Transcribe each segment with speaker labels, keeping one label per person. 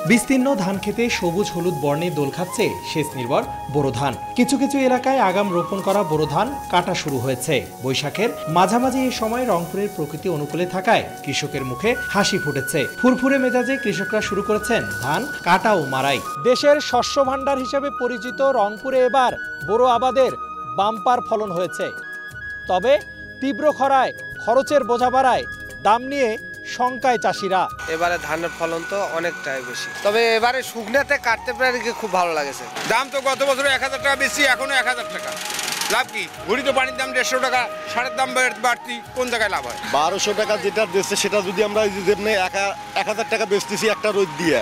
Speaker 1: বিস্তীর্ণ ধান খেতে সবুজ হলুদ বর্ণে দোল খাচ্ছে সেচ নির্ভর বোরো ধান। কিছু কিছু এলাকায় আগাম রোপণ করা বোরো ধান কাটা শুরু হয়েছে। বৈশাখের মাঝামাঝি এই সময় রংপুরের প্রকৃতি অনুকূলে থাকায় কৃষকের মুখে হাসি ফুটেছে। ফুরফুরে মেজাজে কৃষকরা শুরু করেছেন ধান কাটা ও মারাই। দেশের শস্য ভাণ্ডার হিসেবে পরিচিত রংপুরে এবার বোরো আবাদের বাম্পার ফলন হয়েছে। তবে তীব্র খরায় খরচের বোঝা বাড়ায় দাম নিয়ে শঙ্কায় চাষিরা।
Speaker 2: এবারে ধানের ফলন তো অনেকটাই বেশি, তবে এবারে শুকনাতে কাটতে পেরে খুব ভালো লাগেছে।
Speaker 3: দাম তো গত বছর 1000 টাকা বেশি, এখনো 1000 টাকা। লাভ কি? ঘুরি তো পানির দাম 150 টাকা, সারের দাম বাড়তি, কোন জায়গায় লাভ হয়?
Speaker 4: 1200 টাকা যেটা দিচ্ছে সেটা যদি আমরা 1000 টাকা বেচতেছি একটা রোদ দিয়ে,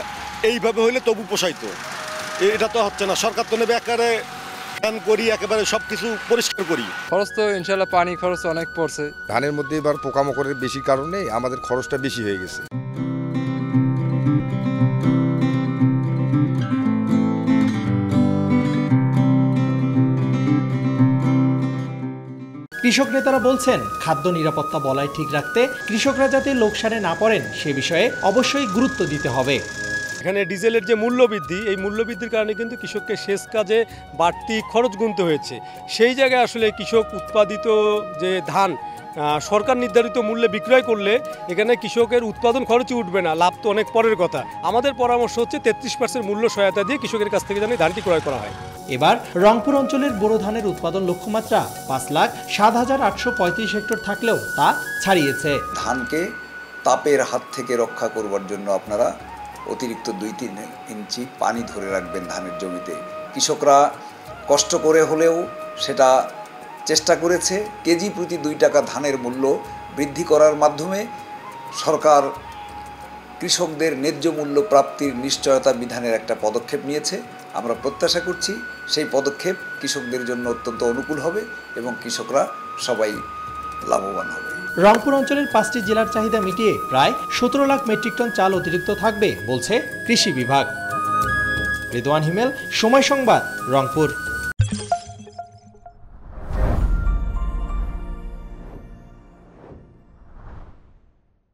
Speaker 4: এইভাবে হইলে তবু পোষাইতো। এটা তো হচ্ছে না। সরকার তো নেবে একেবারে করি, একেবারে সবকিছু পরিষ্কার করি।
Speaker 5: খরচ তো ইনশাল্লাহ পানি খরচ অনেক পড়ছে।
Speaker 6: ধানের মধ্যে এবার পোকামাকড়ের বেশি কারণে আমাদের খরচটা বেশি হয়ে গেছে।
Speaker 1: কৃষক নেতারা বলছেন, খাদ্য নিরাপত্তা বলয় ঠিক রাখতে কৃষকরা যাতে লোকসানে না পড়েন সে বিষয়ে অবশ্যই গুরুত্ব দিতে হবে।
Speaker 7: এখানে ডিজেলের যে মূল্য বৃদ্ধি, এই মূল্য বৃদ্ধির কারণে কিন্তু কৃষককে সেচ কাজে বাড়তি খরচ গুনতে হয়েছে। সেই জায়গায় আসলে কৃষক উৎপাদিত যে ধান সরকার নির্ধারিত মূল্যে বিক্রয় করলে এখানে কৃষকের উৎপাদন খরচই উঠবে না, লাভ তো অনেক পরের কথা। আমাদের পরামর্শ হচ্ছে 33% মূল্য সহায়তা দিয়ে কৃষকের কাছ থেকে যেন ধানটি ক্রয় করা হয়।
Speaker 1: এবার রংপুর অঞ্চলের বোরো ধানের উৎপাদন লক্ষ্যমাত্রা 5,07,835 হেক্টর থাকলেও তা ছাড়িয়েছে।
Speaker 8: ধানকে তাপের হাত থেকে রক্ষা করবার জন্য আপনারা অতিরিক্ত 2-3 ইঞ্চি পানি ধরে রাখবেন ধানের জমিতে। কৃষকরা কষ্ট করে হলেও সেটা চেষ্টা করেছে। কেজি প্রতি 2 টাকা ধানের মূল্য বৃদ্ধি করার মাধ্যমে সরকার কৃষকদের ন্যায্য মূল্য প্রাপ্তির নিশ্চয়তা বিধানের একটা পদক্ষেপ নিয়েছে। আমরা প্রত্যাশা করছি সেই পদক্ষেপ কৃষকদের জন্য অত্যন্ত অনুকূল হবে এবং কৃষকরা সবাই লাভবান হবে।
Speaker 1: রংপুর অঞ্চলের 5টি জেলার চাহিদা মিটিয়ে প্রায় 17 লাখ মেট্রিক টন চাল অতিরিক্ত থাকবে বলছে কৃষি বিভাগ। রিদওয়ান হিমেল, সময় সংবাদ, রংপুর।